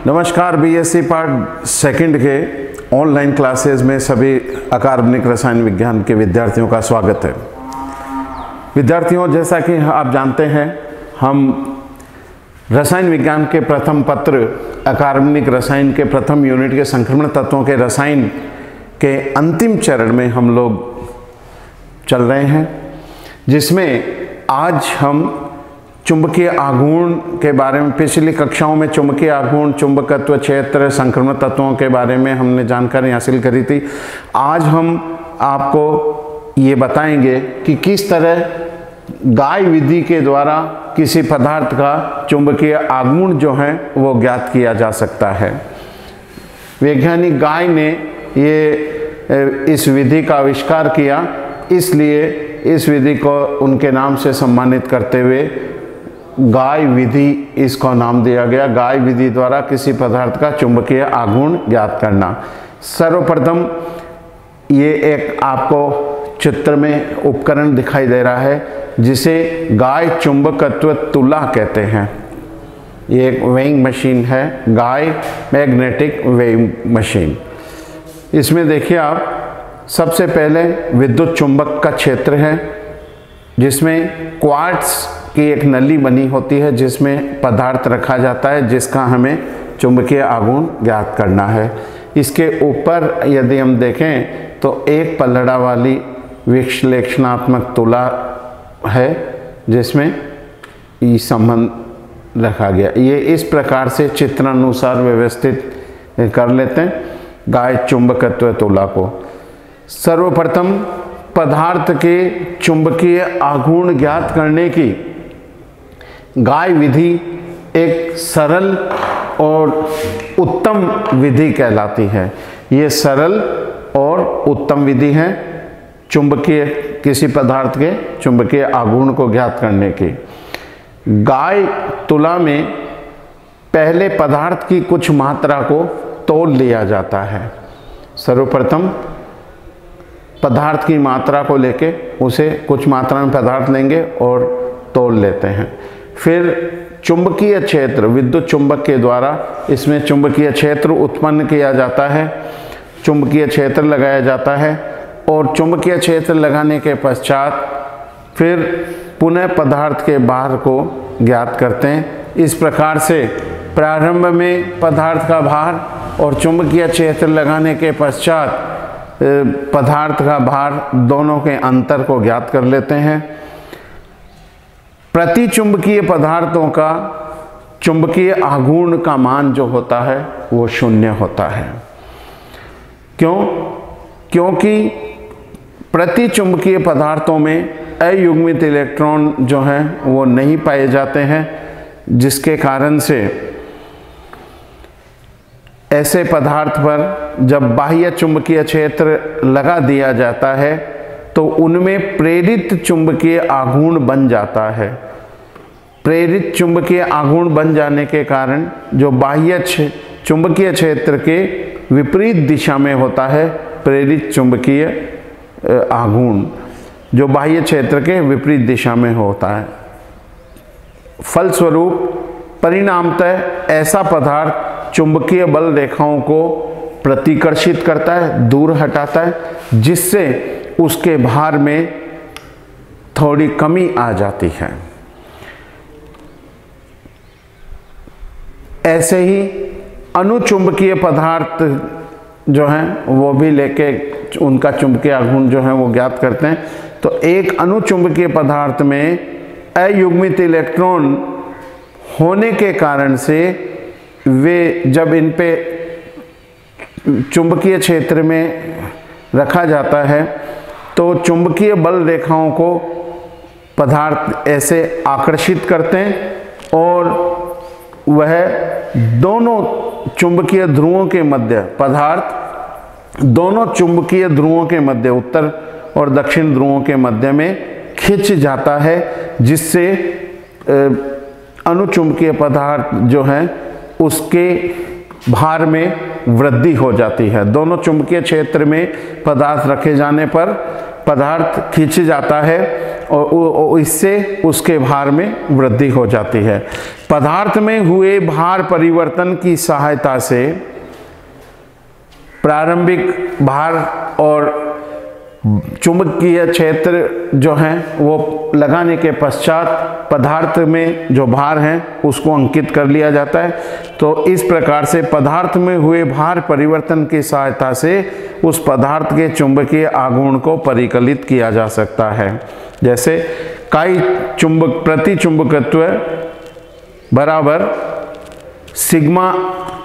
नमस्कार। BSc part second के online classes में सभी अकार्बनिक रसायन विज्ञान के विद्यार्थियों का स्वागत है। विद्यार्थियों, जैसा कि आप जानते हैं, हम रसायन विज्ञान के प्रथम पत्र अकार्बनिक रसायन के प्रथम यूनिट के संक्रमण तत्वों के रसायन के अंतिम चरण में हम लोग चल रहे हैं, जिसमें आज हम चुंबकीय आघूर्ण के बारे में, पिछली कक्षाओं में चुंबकीय आघूर्ण, चुंबकत्व क्षेत्र, संक्रमण तत्वों के बारे में हमने जानकारी हासिल करी थी। आज हम आपको ये बताएंगे कि किस तरह गाय विधि के द्वारा किसी पदार्थ का चुंबकीय आघूर्ण जो है वो ज्ञात किया जा सकता है। वैज्ञानिक गाय ने ये इस विधि का आविष्कार किया, इसलिए इस विधि को उनके नाम से सम्मानित करते हुए गाय विधि इसको नाम दिया गया। गाय विधि द्वारा किसी पदार्थ का चुंबकीय आघूर्ण ज्ञात करना। सर्वप्रथम ये एक आपको चित्र में उपकरण दिखाई दे रहा है, जिसे गाय चुंबकत्व तुला कहते हैं। ये एक वेइंग मशीन है, गाय मैग्नेटिक वेइंग मशीन। इसमें देखिए आप, सबसे पहले विद्युत चुंबक का क्षेत्र है, जिसमें क्वार्ट्ज की एक नली बनी होती है, जिसमें पदार्थ रखा जाता है, जिसका हमें चुंबकीय आघूर्ण ज्ञात करना है। इसके ऊपर यदि हम देखें तो एक पलड़ा वाली विश्लेषणात्मक तुला है, जिसमें ये संबंध रखा गया। ये इस प्रकार से चित्रानुसार व्यवस्थित कर लेते हैं गाय चुंबकत्व तुला को। सर्वप्रथम पदार्थ के चुंबकीय आघूर्ण ज्ञात करने की गाय विधि एक सरल और उत्तम विधि कहलाती है। ये सरल और उत्तम विधि है चुंबकीय, किसी पदार्थ के चुंबकीय आघूर्ण को ज्ञात करने की। गाय तुला में पहले पदार्थ की कुछ मात्रा को तोल लिया जाता है। सर्वप्रथम पदार्थ की मात्रा को लेके उसे कुछ मात्रा में पदार्थ लेंगे और तोल लेते हैं। फिर चुंबकीय क्षेत्र, विद्युत चुंबक के द्वारा इसमें चुंबकीय क्षेत्र उत्पन्न किया जाता है, चुंबकीय क्षेत्र लगाया जाता है, और चुंबकीय क्षेत्र लगाने के पश्चात फिर पुनः पदार्थ के भार को ज्ञात करते हैं। इस प्रकार से प्रारंभ में पदार्थ का भार और चुंबकीय क्षेत्र लगाने के पश्चात पदार्थ का भार, दोनों के अंतर को ज्ञात कर लेते हैं। प्रति चुंबकीय पदार्थों का चुंबकीय आघूर्ण का मान जो होता है वो 0 होता है। क्यों? क्योंकि प्रति चुंबकीय पदार्थों में अयुग्मित इलेक्ट्रॉन जो हैं वो नहीं पाए जाते हैं, जिसके कारण से ऐसे पदार्थ पर जब बाह्य चुंबकीय क्षेत्र लगा दिया जाता है तो उनमें प्रेरित चुंबकीय आघूर्ण बन जाता है। प्रेरित चुंबकीय आघूर्ण बन जाने के कारण जो बाह्य चुंबकीय क्षेत्र के विपरीत दिशा में होता है, प्रेरित चुंबकीय आघूर्ण जो बाह्य क्षेत्र के विपरीत दिशा में होता है, फलस्वरूप परिणामतः ऐसा पदार्थ चुंबकीय बल रेखाओं को प्रतिकर्षित करता है, दूर हटाता है, जिससे उसके भार में थोड़ी कमी आ जाती है। ऐसे ही अनुचुंबकीय पदार्थ जो हैं वो भी लेके उनका चुंबकीय आघूर्ण जो है वो ज्ञात करते हैं। तो एक अनुचुंबकीय पदार्थ में अयुग्मित इलेक्ट्रॉन होने के कारण से वे जब इन पे चुंबकीय क्षेत्र में रखा जाता है तो चुंबकीय बल रेखाओं को पदार्थ ऐसे आकर्षित करते हैं और वह दोनों चुंबकीय ध्रुवों के मध्य, पदार्थ दोनों चुंबकीय ध्रुवों के मध्य, उत्तर और दक्षिण ध्रुवों के मध्य में खिंच जाता है, जिससे अनुचुंबकीय पदार्थ जो है उसके भार में वृद्धि हो जाती है। दोनों चुंबकीय क्षेत्र में पदार्थ रखे जाने पर पदार्थ खींच जाता है और इससे उसके भार में वृद्धि हो जाती है। पदार्थ में हुए भार परिवर्तन की सहायता से प्रारंभिक भार और चुंबकीय क्षेत्र जो है वो लगाने के पश्चात पदार्थ में जो भार है उसको अंकित कर लिया जाता है। तो इस प्रकार से पदार्थ में हुए भार परिवर्तन की सहायता से उस पदार्थ के चुंबकीय आघूर्ण को परिकलित किया जा सकता है। जैसे काई चुंबक प्रति चुंबकत्व बराबर सिग्मा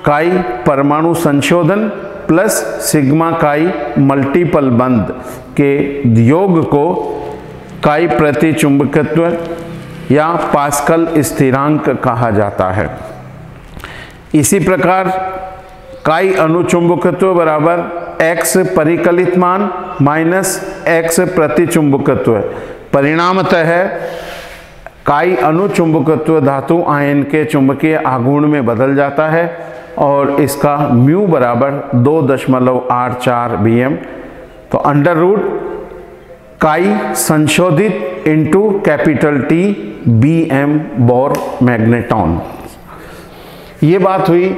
काई परमाणु संशोधन प्लस सिग्मा काई मल्टीपल बंध के योग को काई प्रति चुंबकत्व या पास्कल स्थिरांक कहा जाता है। इसी प्रकार काई अणुचुंबकत्व बराबर x परिकलित मान माइनस x प्रति चुंबकत्व। परिणामतः काई अणुचुंबकत्व धातु आयन के चुंबकीय आघूर्ण में बदल जाता है और इसका म्यू बराबर 2.84 bm। तो अंडर रूट काई संशोधित into capital T bm bore magneton. ये बात हुई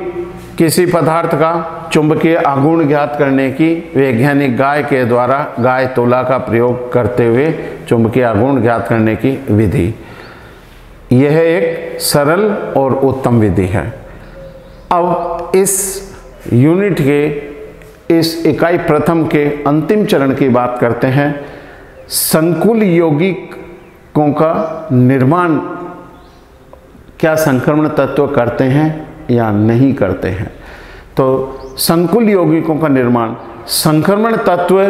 किसी पदार्थ का चुंबकीय आघूर्ण ज्ञात करने की वैज्ञानिक गाय के द्वारा गाय तोला का प्रयोग करते हुए चुंबकीय आघूर्ण ज्ञात करने की विधि। यह एक सरल और उत्तम विधि है। अब इस यूनिट के इस इकाई प्रथम के अंतिम चरण की बात करते हैं। संकुल यौगिकों का निर्माण क्या संक्रमण तत्व करते हैं या नहीं करते हैं। तो संकुल यौगिकों का निर्माण, संक्रमण तत्व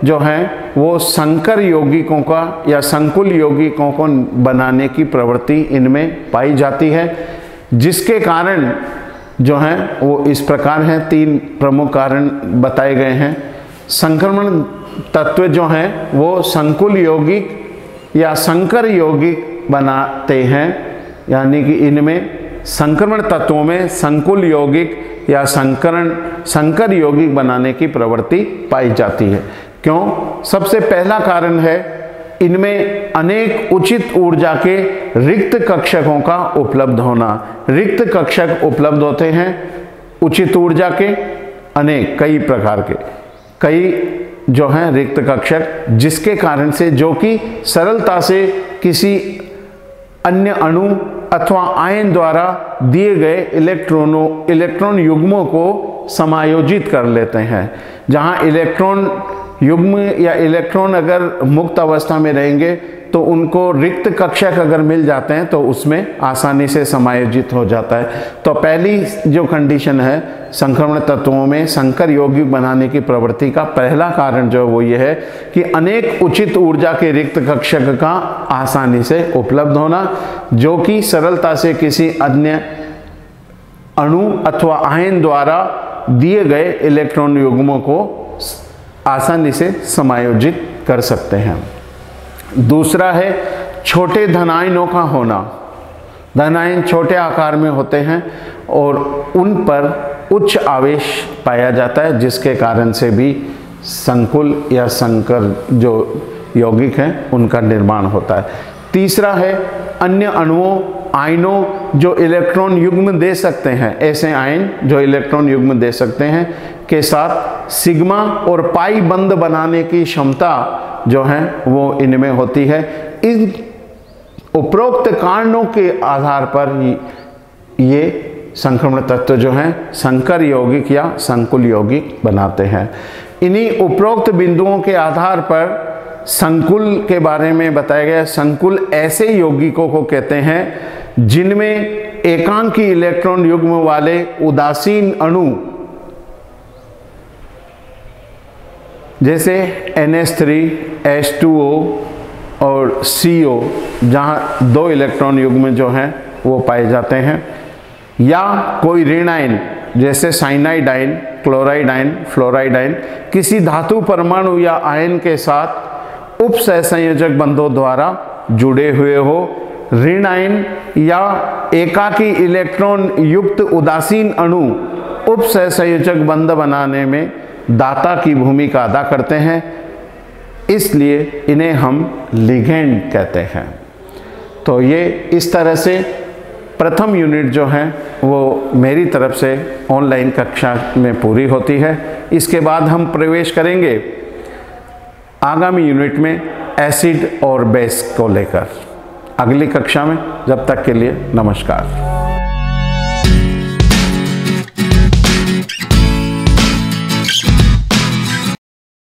जो है वो संकर यौगिकों का या संकुल यौगिकों को बनाने की प्रवृत्ति इनमें पाई जाती है, जिसके कारण जो हैं वो इस प्रकार हैं। 3 प्रमुख कारण बताए गए हैं। संक्रमण तत्व जो हैं वो संकुल यौगिक या संकर यौगिक बनाते हैं, यानी कि इनमें संक्रमण तत्वों में संकुल यौगिक या संकर यौगिक बनाने की प्रवृत्ति पाई जाती है। क्यों? सबसे पहला कारण है इनमें अनेक उचित ऊर्जा के रिक्त कक्षकों का उपलब्ध होना। रिक्त कक्षक उपलब्ध होते हैं उचित ऊर्जा के अनेक कई प्रकार के कई जो हैं रिक्त कक्षक, जिसके कारण से जो कि सरलता से किसी अन्य अणु अथवा आयन द्वारा दिए गए इलेक्ट्रॉन युग्मों को समायोजित कर लेते हैं। जहां इलेक्ट्रॉन युग्म या इलेक्ट्रॉन अगर मुक्त अवस्था में रहेंगे तो उनको रिक्त कक्षक अगर मिल जाते हैं तो उसमें आसानी से समायोजित हो जाता है। तो पहली जो कंडीशन है संक्रमण तत्वों में संकर यौगिक बनाने की प्रवृत्ति का पहला कारण जो वो ये है कि अनेक उचित ऊर्जा के रिक्त कक्षक का आसानी से उपलब्ध होना, जो कि सरलता से किसी अन्य अणु अथवा आयन द्वारा दिए गए इलेक्ट्रॉन युग्मों को आसानी से समायोजित कर सकते हैं। दूसरा है छोटे धनायनों का होना। धनायन छोटे आकार में होते हैं और उन पर उच्च आवेश पाया जाता है, जिसके कारण से भी संकुल या संकर जो यौगिक हैं उनका निर्माण होता है। तीसरा है अन्य अणुओं आयनों जो इलेक्ट्रॉन युग्म दे सकते हैं, ऐसे आयन जो इलेक्ट्रॉन युग्म दे सकते हैं के साथ सिग्मा और पाई बंध बनाने की क्षमता जो है वो इनमें होती है। इन उपरोक्त कारणों के आधार पर ये संक्रमण तत्व जो हैं संकर यौगिक या संकुल यौगिक बनाते हैं। इन्हीं उपरोक्त बिंदुओं के आधार पर संकुल के बारे में बताया गया। संकुल ऐसे यौगिकों को कहते हैं जिनमें एकांकी इलेक्ट्रॉन युग्म वाले उदासीन अणु जैसे NH3, H2O और CO, जहाँ 2 इलेक्ट्रॉन युग्म जो हैं वो पाए जाते हैं, या कोई ऋण आयन जैसे cyanide ion, chloride ion, fluoride ion किसी धातु परमाणु या आयन के साथ उप सहसंयोजक बंधों द्वारा जुड़े हुए हो। ऋण आयन या एकाकी इलेक्ट्रॉन युक्त उदासीन अणु उप सहसंयोजक बंध बनाने में दाता की भूमिका अदा करते हैं। इसलिए इन्हें हम लिगेंड कहते हैं। तो ये इस तरह से प्रथम यूनिट जो है वो मेरी तरफ से ऑनलाइन कक्षा में पूरी होती है। इसके बाद हम प्रवेश करेंगे आगामी यूनिट में एसिड और बेस को लेकर अगली कक्षा में। जब तक के लिए नमस्कार।